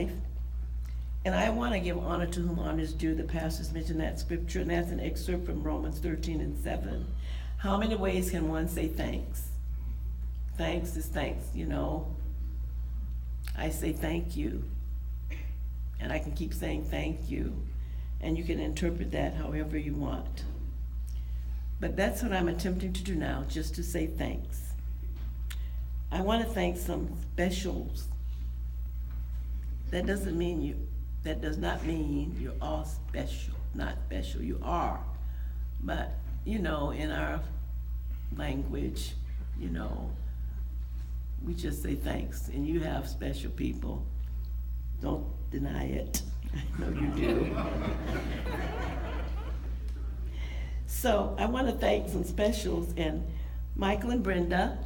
life. And I want to give honor to whom honor is due. The pastors mentioned that scripture, and that's an excerpt from Romans 13:7. How many ways can one say thanks? Thanks is thanks, you know. I say thank you, and I can keep saying thank you, and you can interpret that however you want. But that's what I'm attempting to do now, just to say thanks. I want to thank some specials. That does not mean you're all special, not special, you are. But, you know, in our language, you know, we just say thanks, and you have special people. Don't deny it. I know you do. So I want to thank some specials, and Michael and Brenda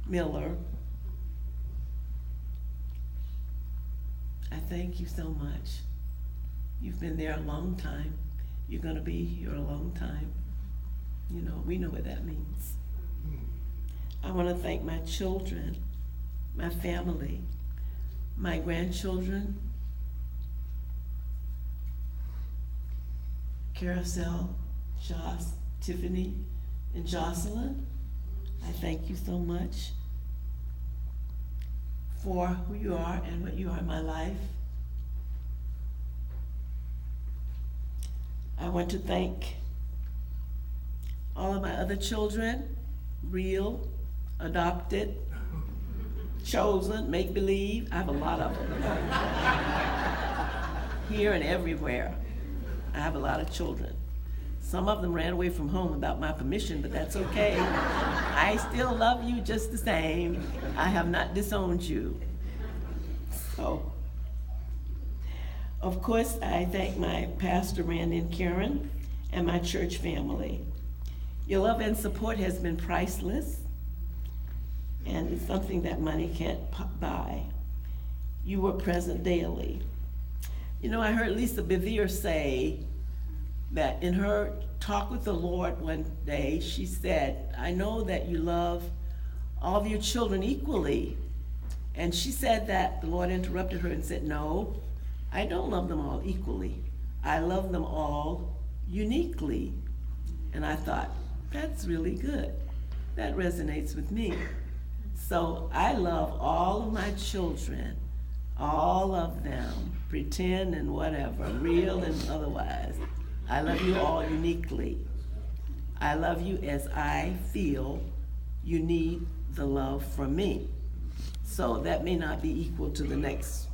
Miller. I thank you so much. You've been there a long time. You're going to be here a long time. You know, we know what that means. I want to thank my children, my family, my grandchildren, Carousel, Joss, Tiffany, and Jocelyn. I thank you so much for who you are and what you are in my life. I want to thank all of my other children, real, adopted, chosen, make-believe. I have a lot of them. Here and everywhere. I have a lot of children. Some of them ran away from home without my permission, but that's okay. I still love you just the same. I have not disowned you. So, of course, I thank my pastor, Randy and Karen, and my church family. Your love and support has been priceless, and it's something that money can't buy. You were present daily. You know, I heard Lisa Bevere say that in her talk with the Lord one day, she said, I know that you love all of your children equally. And she said that the Lord interrupted her and said, no, I don't love them all equally. I love them all uniquely. And I thought, that's really good. That resonates with me. So I love all of my children, all of them, pretend and whatever, real and otherwise. I love you all uniquely. I love you as I feel you need the love from me. So that may not be equal to the next.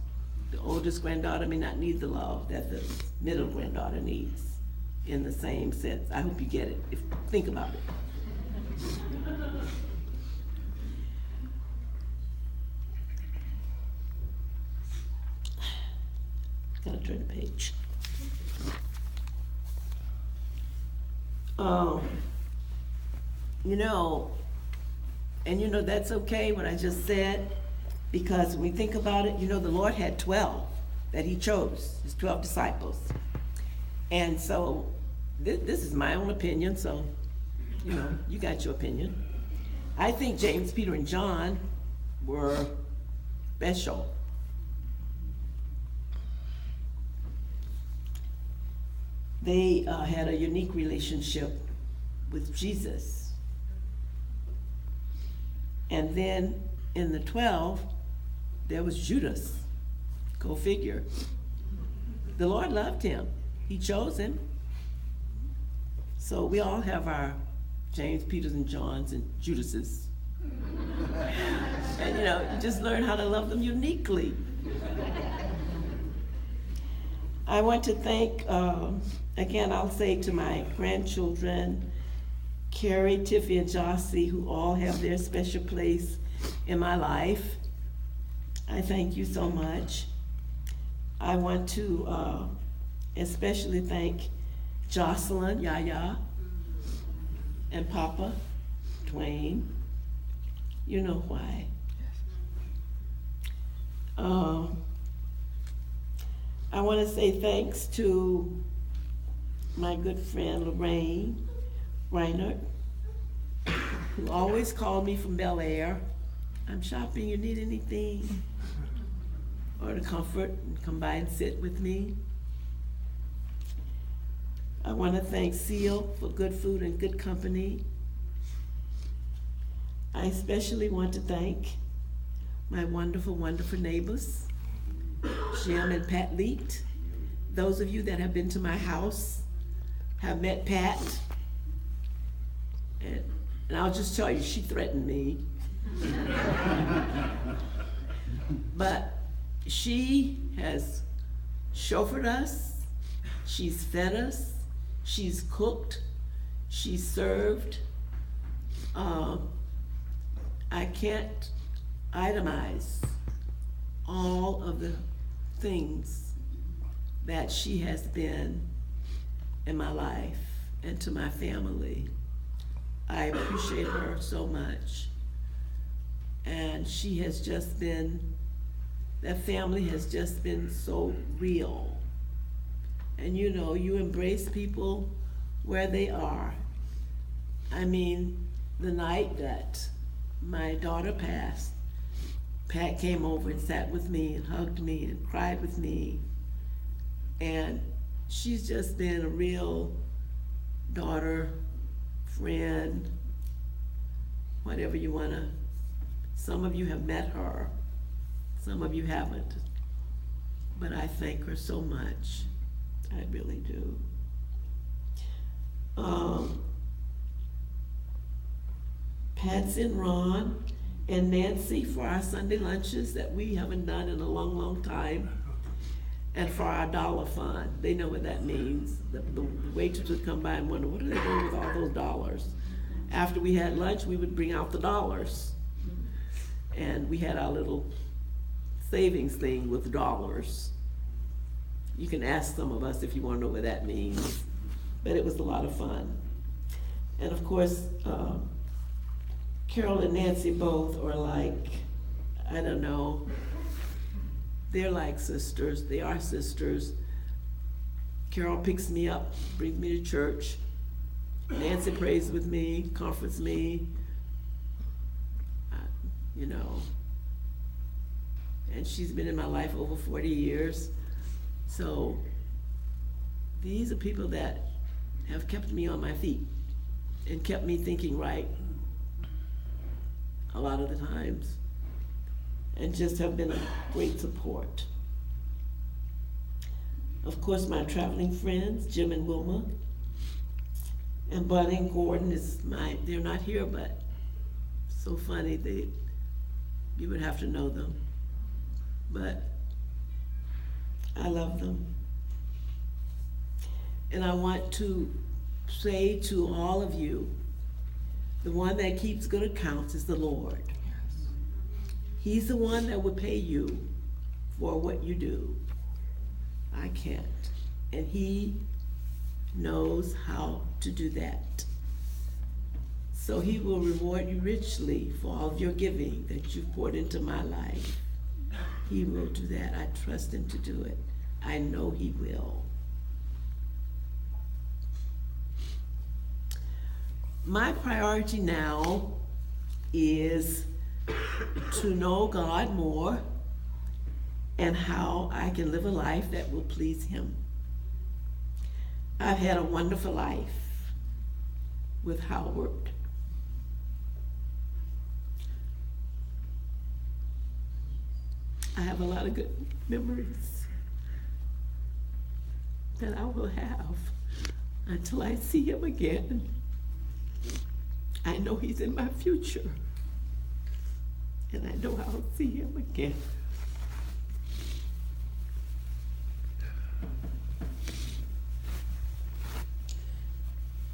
The oldest granddaughter may not need the love that the middle granddaughter needs in the same sense. I hope you get it. Think about it. Gotta turn the page. You know, and you know that's okay what I just said, because when we think about it, you know, the Lord had 12 that he chose, his 12 disciples. And so this is my own opinion, so, you know, you got your opinion. I think James, Peter, and John were special. They had a unique relationship with Jesus. And then in the 12, there was Judas. Go figure. The Lord loved him. He chose him. So we all have our James, Peters, and Johns, and Judases. And you know, you just learn how to love them uniquely. I want to thank, again, I'll say to my grandchildren, Carrie, Tiffy, and Jossie, who all have their special place in my life. I thank you so much. I want to especially thank Jocelyn, Yaya, and Papa, Dwayne. You know why. I want to say thanks to my good friend Lorraine Reinert, who always called me from Bel Air. I'm shopping, you need anything? or to comfort and come by and sit with me. I want to thank Seal for good food and good company. I especially want to thank my wonderful, wonderful neighbors, Jim and Pat Leet. Those of you that have been to my house have met Pat. And I'll just tell you, she threatened me. But she has chauffeured us, she's fed us, she's cooked, she's served. I can't itemize all of the things that she has been in my life and to my family. I appreciate her so much. And she has just been, that family has just been so real. And you know, you embrace people where they are. I mean, the night that my daughter passed, Pat came over and sat with me and hugged me and cried with me. And she's just been a real daughter, friend, whatever you wanna. Some of you have met her, some of you haven't. But I thank her so much, I really do. Patsy and Ron and Nancy for our Sunday lunches that we haven't done in a long, long time. And for our dollar fund, they know what that means. The waitress would come by and wonder, what are they doing with all those dollars? After we had lunch, we would bring out the dollars. And we had our little savings thing with dollars. You can ask some of us if you wanna know what that means. But it was a lot of fun. And of course, Carol and Nancy both are like, I don't know, they're like sisters, they are sisters. Carol picks me up, brings me to church. Nancy prays with me, comforts me, you know. And she's been in my life over 40 years. So these are people that have kept me on my feet and kept me thinking right a lot of the times, and just have been a great support. Of course, my traveling friends, Jim and Wilma, and Bud and Gordon they're not here, but so funny, you would have to know them. But I love them. And I want to say to all of you, the one that keeps good accounts is the Lord. He's the one that will pay you for what you do. I can't. And he knows how to do that. So he will reward you richly for all of your giving that you've poured into my life. He will do that. I trust him to do it. I know he will. My priority now is to know God more and how I can live a life that will please him. I've had a wonderful life with Howard. I have a lot of good memories that I will have until I see him again. I know he's in my future, and I know I'll see him again.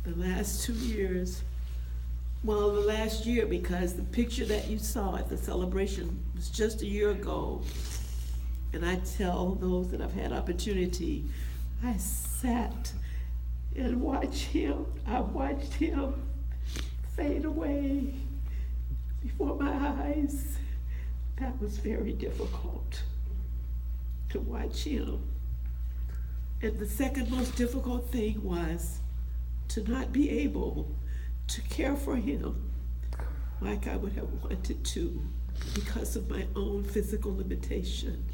The last 2 years, well, the last year, because the picture that you saw at the celebration was just a year ago. And I tell those that I've had opportunity, I sat and watched him. I watched him fade away before my eyes. That was very difficult to watch him. And the second most difficult thing was to not be able to care for him like I would have wanted to because of my own physical limitation.